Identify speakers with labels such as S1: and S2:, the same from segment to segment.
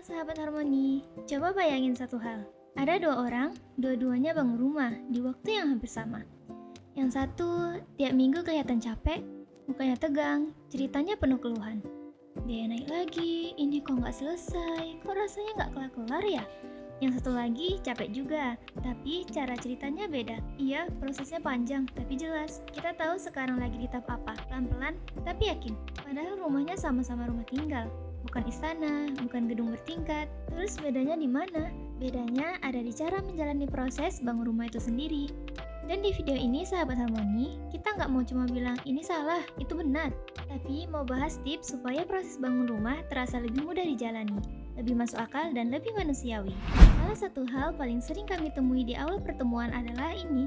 S1: sahabat harmoni, coba bayangin satu hal. Ada dua orang, dua-duanya bangun rumah di waktu yang hampir sama. Yang satu, tiap minggu kelihatan capek, mukanya tegang, ceritanya penuh keluhan. Biaya naik lagi, ini kok nggak selesai, kok rasanya nggak kelar-kelar ya? Yang satu lagi capek juga, tapi cara ceritanya beda. Iya, prosesnya panjang, tapi jelas. Kita tahu sekarang lagi di tahap apa, pelan-pelan, tapi yakin. Padahal rumahnya sama-sama rumah tinggal. Bukan istana, bukan gedung bertingkat. Terus bedanya di mana? Bedanya ada di cara menjalani proses bangun rumah itu sendiri. Dan di video ini sahabat harmoni, kita nggak mau cuma bilang ini salah, itu benar. Tapi mau bahas tips supaya proses bangun rumah terasa lebih mudah dijalani, lebih masuk akal dan lebih manusiawi. Salah satu hal paling sering kami temui di awal pertemuan adalah ini.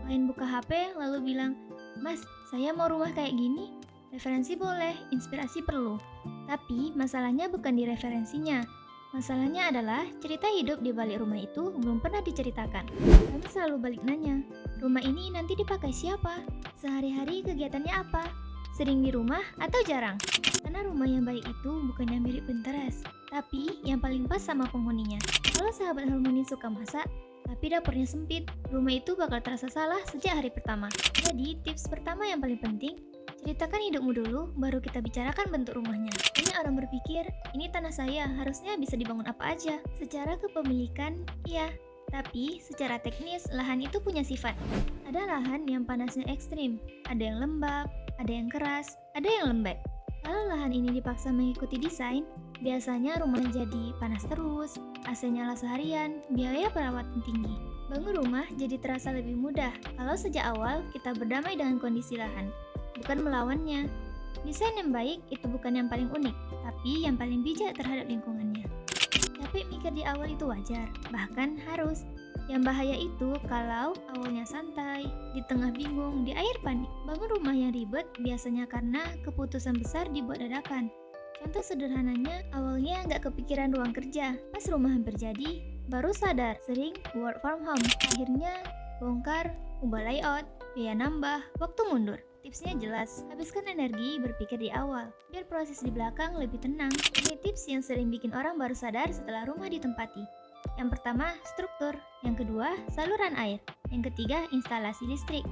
S1: Klien buka HP lalu bilang, "Mas, saya mau rumah kayak gini." Referensi boleh, inspirasi perlu. Tapi masalahnya bukan di referensinya. Masalahnya adalah cerita hidup di balik rumah itu belum pernah diceritakan. Kami selalu balik nanya, rumah ini nanti dipakai siapa? Sehari-hari kegiatannya apa? Sering di rumah atau jarang? Karena rumah yang baik itu bukan yang mirip Pinterest, tapi yang paling pas sama penghuninya. Kalau sahabat harmoni suka masak, tapi dapurnya sempit, rumah itu bakal terasa salah sejak hari pertama. Jadi tips pertama yang paling penting, ceritakan hidupmu dulu, baru kita bicarakan bentuk rumahnya. Banyak orang berpikir, ini tanah saya, harusnya bisa dibangun apa aja. Secara kepemilikan, iya. Tapi secara teknis, lahan itu punya sifat. Ada lahan yang panasnya ekstrim, ada yang lembab, ada yang keras, ada yang lembek. Kalau lahan ini dipaksa mengikuti desain, biasanya rumah jadi panas terus, AC nyala seharian, biaya perawatan tinggi. Bangun rumah jadi terasa lebih mudah kalau sejak awal kita berdamai dengan kondisi lahan, bukan melawannya. Desain yang baik itu bukan yang paling unik, tapi yang paling bijak terhadap lingkungannya. Tapi mikir di awal itu wajar, bahkan harus. Yang bahaya itu kalau awalnya santai, di tengah bingung, di akhir panik. Bangun rumah yang ribet biasanya karena keputusan besar dibuat dadakan. Contoh sederhananya, awalnya nggak kepikiran ruang kerja. Pas rumah hampir jadi, baru sadar sering work from home. Akhirnya bongkar, ubah layout, biaya nambah, waktu mundur. Tipsnya jelas, habiskan energi berpikir di awal, biar proses di belakang lebih tenang. Ini tips yang sering bikin orang baru sadar setelah rumah ditempati. Yang pertama, struktur. Yang kedua, saluran air. Yang ketiga, instalasi listrik.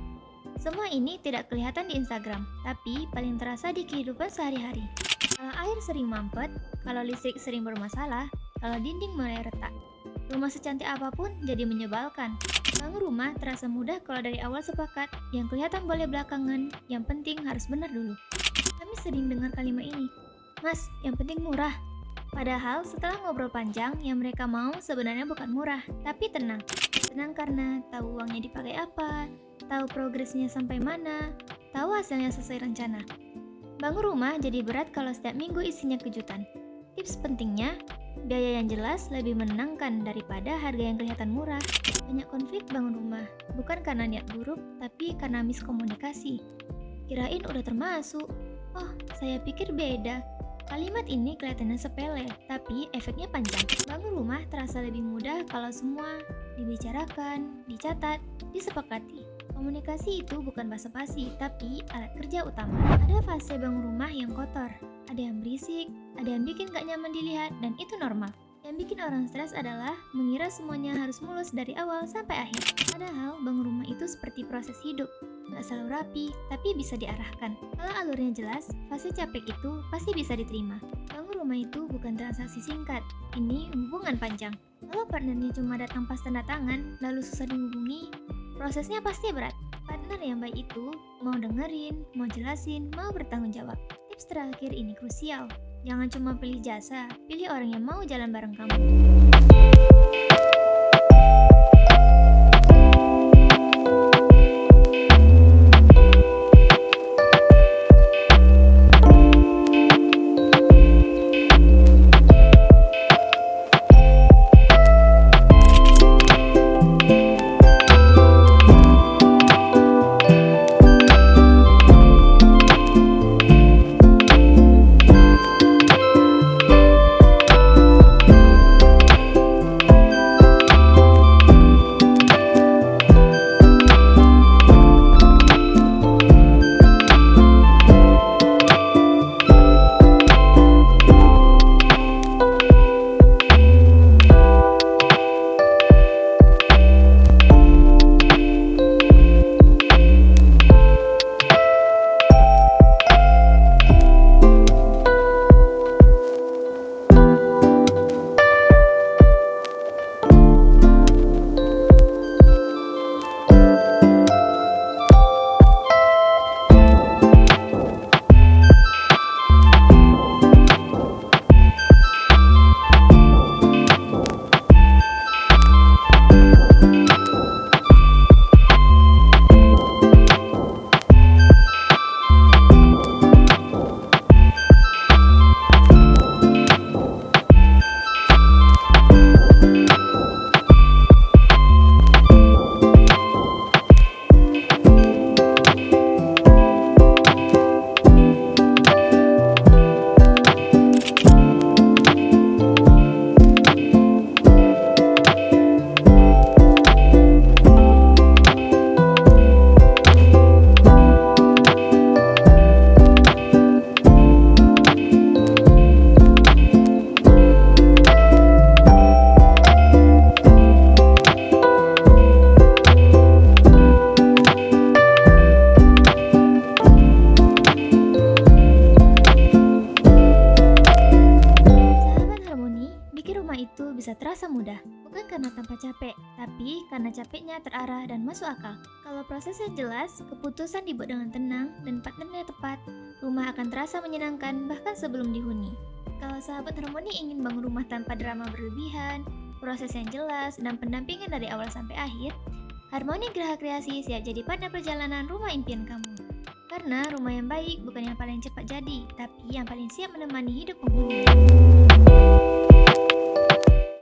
S1: Semua ini tidak kelihatan di Instagram, tapi paling terasa di kehidupan sehari-hari. Kalau air sering mampet, kalau listrik sering bermasalah, kalau dinding mulai retak. Rumah secantik apapun jadi menyebalkan. Bangun rumah terasa mudah kalau dari awal sepakat, yang kelihatan boleh belakangan, yang penting harus benar dulu. Kami sering dengar kalimat ini, "Mas, yang penting murah." Padahal setelah ngobrol panjang, yang mereka mau sebenarnya bukan murah, tapi tenang. Tenang karena tahu uangnya dipakai apa, tahu progresnya sampai mana, tahu hasilnya sesuai rencana. Bangun rumah jadi berat kalau setiap minggu isinya kejutan. Tips pentingnya, biaya yang jelas lebih menenangkan daripada harga yang kelihatan murah. Banyak konflik bangun rumah, bukan karena niat buruk, tapi karena miskomunikasi. Kirain udah termasuk, oh saya pikir beda. Kalimat ini kelihatannya sepele, tapi efeknya panjang. Bangun rumah terasa lebih mudah kalau semua dibicarakan, dicatat, disepakati. Komunikasi itu bukan basa-basi, tapi alat kerja utama. Ada fase bangun rumah yang kotor, ada yang berisik, ada yang bikin gak nyaman dilihat, dan itu normal. Yang bikin orang stres adalah mengira semuanya harus mulus dari awal sampai akhir. Padahal bangun rumah itu seperti proses hidup. Gak selalu rapi, tapi bisa diarahkan. Kalau alurnya jelas, fase capek itu pasti bisa diterima. Bangun rumah itu bukan transaksi singkat, ini hubungan panjang. Kalau partnernya cuma datang pas tanda tangan, lalu susah dihubungi, prosesnya pasti berat. Partner yang baik itu mau dengerin, mau jelasin, mau bertanggung jawab. Tips terakhir ini krusial. Jangan cuma pilih jasa, pilih orang yang mau jalan bareng kamu. bisa terasa mudah. Bukan karena tanpa capek, tapi karena capeknya terarah dan masuk akal. Kalau prosesnya jelas, keputusan dibuat dengan tenang, dan partnernya tepat, rumah akan terasa menyenangkan bahkan sebelum dihuni. Kalau sahabat harmoni ingin bangun rumah tanpa drama berlebihan, proses yang jelas, dan pendampingan dari awal sampai akhir, Harmoni Graha Kreasi siap jadi partner perjalanan rumah impian kamu. Karena rumah yang baik bukan yang paling cepat jadi, tapi yang paling siap menemani hidup penghuninya.